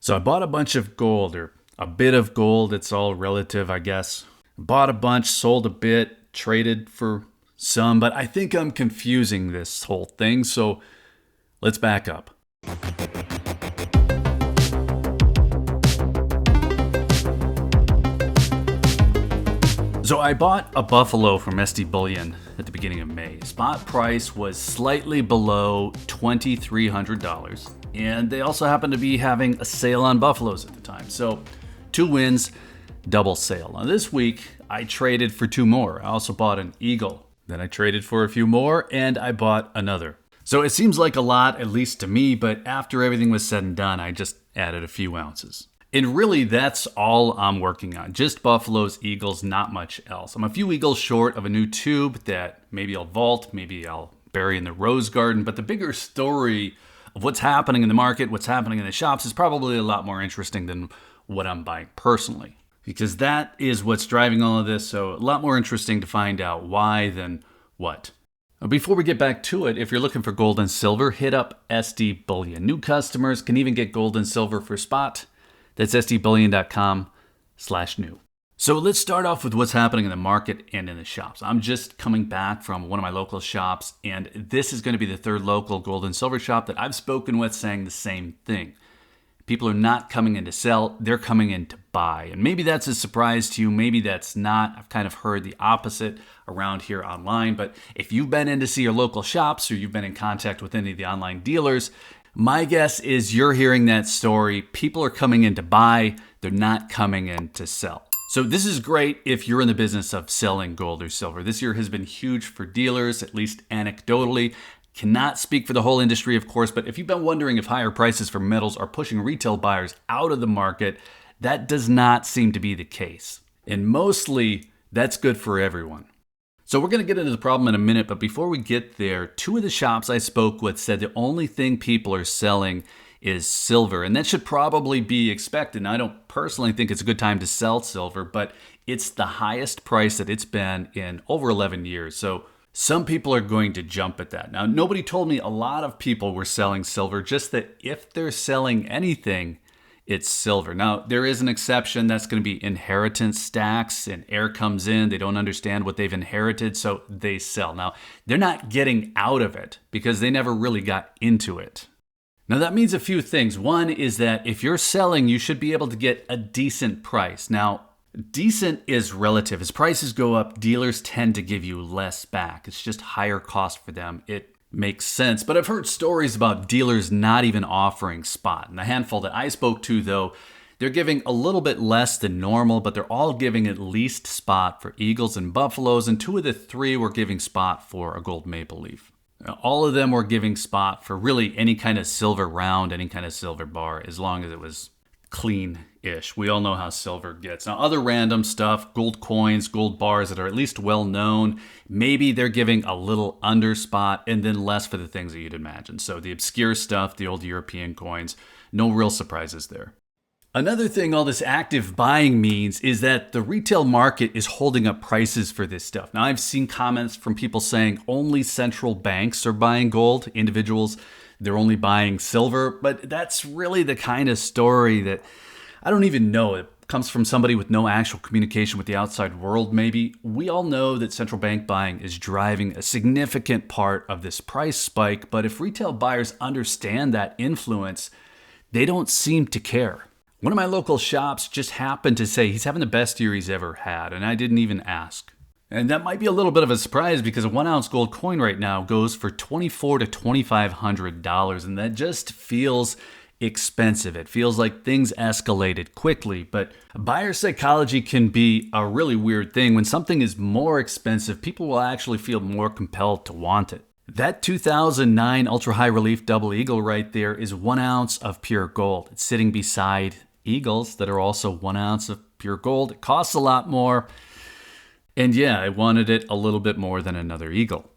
So I bought a bunch of gold, or a bit of gold. It's all relative, I guess. Bought a bunch, sold a bit, traded for some, but I think I'm confusing this whole thing, so let's back up. So I bought a Buffalo from SD Bullion at the beginning of May. Spot price was slightly below $2,300, and they also happened to be having a sale on Buffaloes at the time. So 2 wins, double sale. Now this week I traded for 2 more. I also bought an Eagle. Then I traded for a few more, and I bought another. So it seems like a lot, at least to me, but after everything was said and done, I just added a few ounces. And really, that's all I'm working on. Just Buffaloes, Eagles, not much else. I'm a few Eagles short of a new tube that maybe I'll vault, maybe I'll bury in the rose garden. But the bigger story of what's happening in the market, what's happening in the shops is probably a lot more interesting than what I'm buying personally. Because that is what's driving all of this. So a lot more interesting to find out why than what. Before we get back to it, if you're looking for gold and silver, hit up SD Bullion. New customers can even get gold and silver for spot. That's sdbullion.com/new. So let's start off with what's happening in the market and in the shops. I'm just coming back from one of my local shops, and this is going to be the 3rd local gold and silver shop that I've spoken with saying the same thing. People are not coming in to sell, they're coming in to buy. And maybe that's a surprise to you, maybe that's not. I've kind of heard the opposite around here online, but if you've been in to see your local shops or you've been in contact with any of the online dealers, my guess is you're hearing that story. People are coming in to buy, they're not coming in to sell. So this is great if you're in the business of selling gold or silver. This year has been huge for dealers, at least anecdotally. Cannot speak for the whole industry, of course, but if you've been wondering if higher prices for metals are pushing retail buyers out of the market, that does not seem to be the case. And mostly, that's good for everyone. So we're going to get into the problem in a minute, but before we get there, 2 of the shops I spoke with said the only thing people are selling is silver, and that should probably be expected. Now, I don't personally think it's a good time to sell silver, but it's the highest price that it's been in over 11 years, so some people are going to jump at that. Now, nobody told me a lot of people were selling silver, just that if they're selling anything, it's silver. Now, there is an exception. That's going to be inheritance stacks, and heir comes in. They don't understand what they've inherited, so they sell. Now, they're not getting out of it because they never really got into it. Now, that means a few things. One is that if you're selling, you should be able to get a decent price. Now, decent is relative. As prices go up, dealers tend to give you less back. It's just higher cost for them. It makes sense. But I've heard stories about dealers not even offering spot. And the handful that I spoke to, though, they're giving a little bit less than normal, but they're all giving at least spot for Eagles and Buffaloes, and 2 of the 3 were giving spot for a gold maple leaf. All of them were giving spot for really any kind of silver round, any kind of silver bar, as long as it was clean-ish. We all know how silver gets. Now, other random stuff, gold coins, gold bars that are at least well-known, maybe they're giving a little under spot and then less for the things that you'd imagine. So the obscure stuff, the old European coins, no real surprises there. Another thing all this active buying means is that the retail market is holding up prices for this stuff. Now, I've seen comments from people saying only central banks are buying gold. Individuals, they're only buying silver. But that's really the kind of story that I don't even know. It comes from somebody with no actual communication with the outside world, maybe. We all know that central bank buying is driving a significant part of this price spike. But if retail buyers understand that influence, they don't seem to care. One of my local shops just happened to say he's having the best year he's ever had, and I didn't even ask. And that might be a little bit of a surprise because a 1-ounce gold coin right now goes for $2,400 to $2,500, and that just feels expensive. It feels like things escalated quickly, but buyer psychology can be a really weird thing. When something is more expensive, people will actually feel more compelled to want it. That 2009 Ultra High Relief Double Eagle right there is 1 ounce of pure gold. It's sitting beside Eagles that are also 1 ounce of pure gold. It costs a lot more. And yeah, I wanted it a little bit more than another Eagle.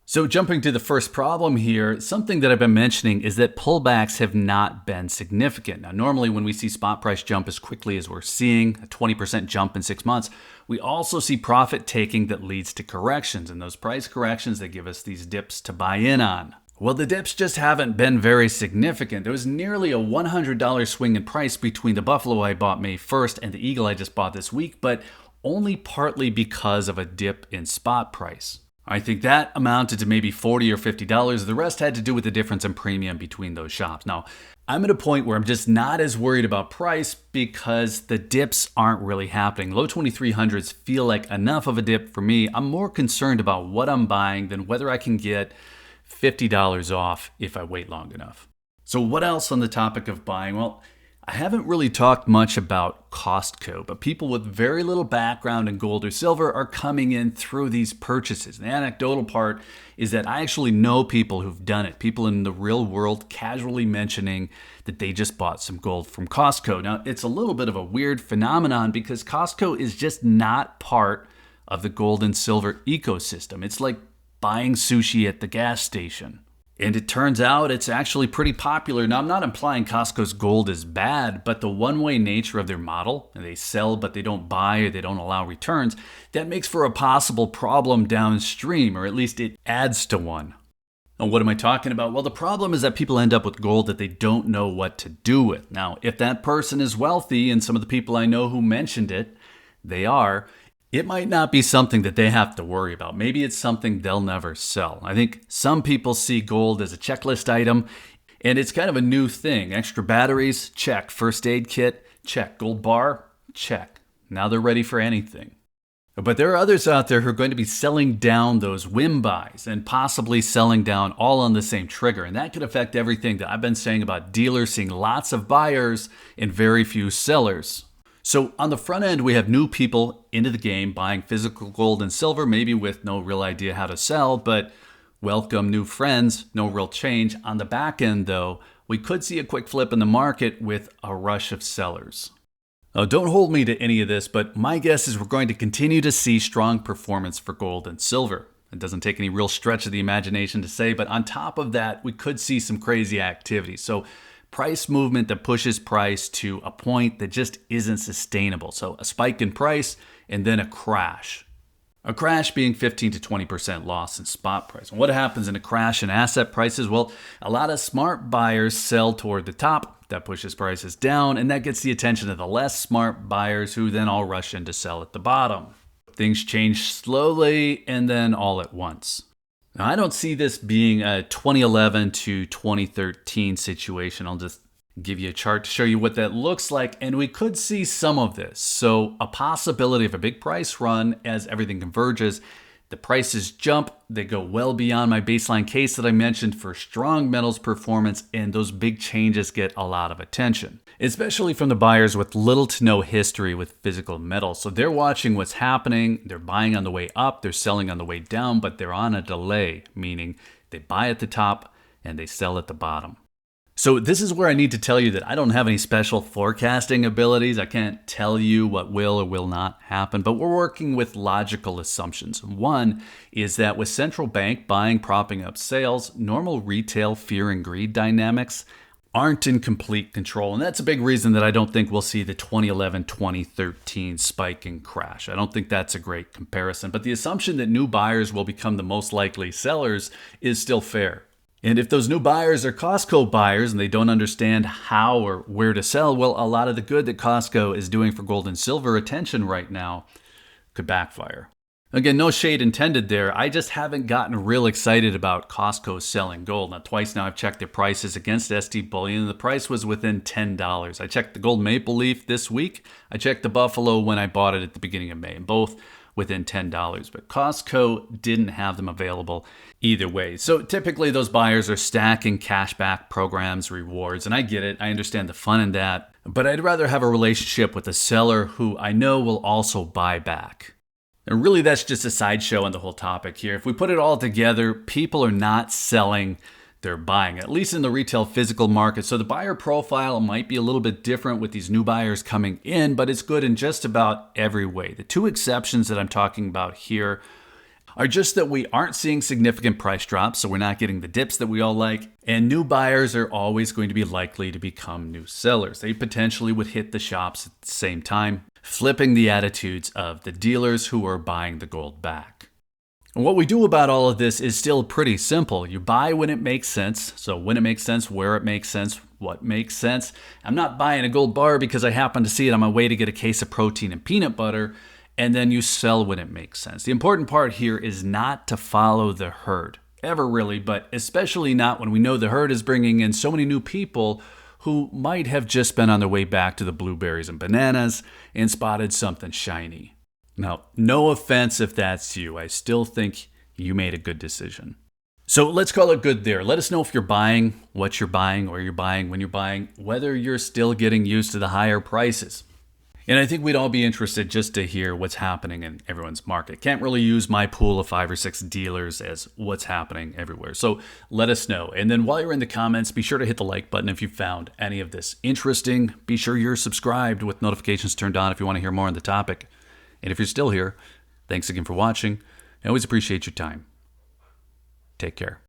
So jumping to the first problem here, something that I've been mentioning is that pullbacks have not been significant. Now, normally when we see spot price jump as quickly as we're seeing, a 20% jump in 6 months, we also see profit taking that leads to corrections. And those price corrections, they give us these dips to buy in on. Well, the dips just haven't been very significant. There was nearly a $100 swing in price between the Buffalo I bought May 1st and the Eagle I just bought this week, but only partly because of a dip in spot price. I think that amounted to maybe $40 or $50. The rest had to do with the difference in premium between those shops. Now, I'm at a point where I'm just not as worried about price because the dips aren't really happening. Low 2300s feel like enough of a dip for me. I'm more concerned about what I'm buying than whether I can get $50 off if I wait long enough. So what else on the topic of buying? Well, I haven't really talked much about Costco, but people with very little background in gold or silver are coming in through these purchases. The anecdotal part is that I actually know people who've done it, people in the real world casually mentioning that they just bought some gold from Costco. Now, it's a little bit of a weird phenomenon because Costco is just not part of the gold and silver ecosystem. It's like buying sushi at the gas station. And it turns out it's actually pretty popular. Now, I'm not implying Costco's gold is bad, but the one-way nature of their model, and they sell but they don't buy or they don't allow returns, that makes for a possible problem downstream, or at least it adds to one. And what am I talking about? Well, the problem is that people end up with gold that they don't know what to do with. Now, if that person is wealthy, and some of the people I know who mentioned it, they are, it might not be something that they have to worry about. Maybe it's something they'll never sell. I think some people see gold as a checklist item, and it's kind of a new thing. Extra batteries? Check. First aid kit? Check. Gold bar? Check. Now they're ready for anything. But there are others out there who are going to be selling down those whim buys and possibly selling down all on the same trigger. And that could affect everything that I've been saying about dealers seeing lots of buyers and very few sellers. So on the front end, we have new people into the game buying physical gold and silver, maybe with no real idea how to sell, but welcome new friends, no real change. On the back end, though, we could see a quick flip in the market with a rush of sellers. Now, don't hold me to any of this, but my guess is we're going to continue to see strong performance for gold and silver. It doesn't take any real stretch of the imagination to say, but on top of that, we could see some crazy activity. So price movement that pushes price to a point that just isn't sustainable. So a spike in price and then a crash. A crash being 15 to 20% loss in spot price. And what happens in a crash in asset prices? Well, a lot of smart buyers sell toward the top. That pushes prices down, and that gets the attention of the less smart buyers who then all rush in to sell at the bottom. Things change slowly and then all at once. Now, I don't see this being a 2011 to 2013 situation. I'll just give you a chart to show you what that looks like, and we could see some of this. So a possibility of a big price run as everything converges. The prices jump, they go well beyond my baseline case that I mentioned for strong metals performance, and those big changes get a lot of attention, especially from the buyers with little to no history with physical metals. So they're watching what's happening, they're buying on the way up, they're selling on the way down, but they're on a delay, meaning they buy at the top and they sell at the bottom. So this is where I need to tell you that I don't have any special forecasting abilities. I can't tell you what will or will not happen, but we're working with logical assumptions. One is that with central bank buying propping up sales, normal retail fear and greed dynamics aren't in complete control. And that's a big reason that I don't think we'll see the 2011-2013 spike and crash. I don't think that's a great comparison, but the assumption that new buyers will become the most likely sellers is still fair. And if those new buyers are Costco buyers and they don't understand how or where to sell, well, a lot of the good that Costco is doing for gold and silver attention right now could backfire. Again, no shade intended there. I just haven't gotten real excited about Costco selling gold. Now, twice now I've checked their prices against ST Bullion, and the price was within $10. I checked the gold maple leaf this week. I checked the Buffalo when I bought it at the beginning of May, and both within $10. But Costco didn't have them available either way. So typically those buyers are stacking cashback programs, rewards, and I get it. I understand the fun in that. But I'd rather have a relationship with a seller who I know will also buy back. And really, that's just a sideshow on the whole topic here. If we put it all together, people are not selling, they're buying, at least in the retail physical market. So the buyer profile might be a little bit different with these new buyers coming in, but it's good in just about every way. The two exceptions that I'm talking about here are just that we aren't seeing significant price drops, so we're not getting the dips that we all like, and new buyers are always going to be likely to become new sellers. They potentially would hit the shops at the same time, flipping the attitudes of the dealers who are buying the gold back. And what we do about all of this is still pretty simple. You buy when it makes sense. So when it makes sense, where it makes sense, what makes sense. I'm not buying a gold bar because I happen to see it on my way to get a case of protein and peanut butter. And then you sell when it makes sense. The important part here is not to follow the herd, ever really, but especially not when we know the herd is bringing in so many new people who might have just been on their way back to the blueberries and bananas and spotted something shiny. Now, no offense if that's you. I still think you made a good decision. So let's call it good there. Let us know if you're buying, what you're buying, where you're buying, when you're buying, whether you're still getting used to the higher prices. And I think we'd all be interested just to hear what's happening in everyone's market. Can't really use my pool of 5 or 6 dealers as what's happening everywhere. So let us know. And then while you're in the comments, be sure to hit the like button if you found any of this interesting. Be sure you're subscribed with notifications turned on if you want to hear more on the topic. And if you're still here, thanks again for watching. I always appreciate your time. Take care.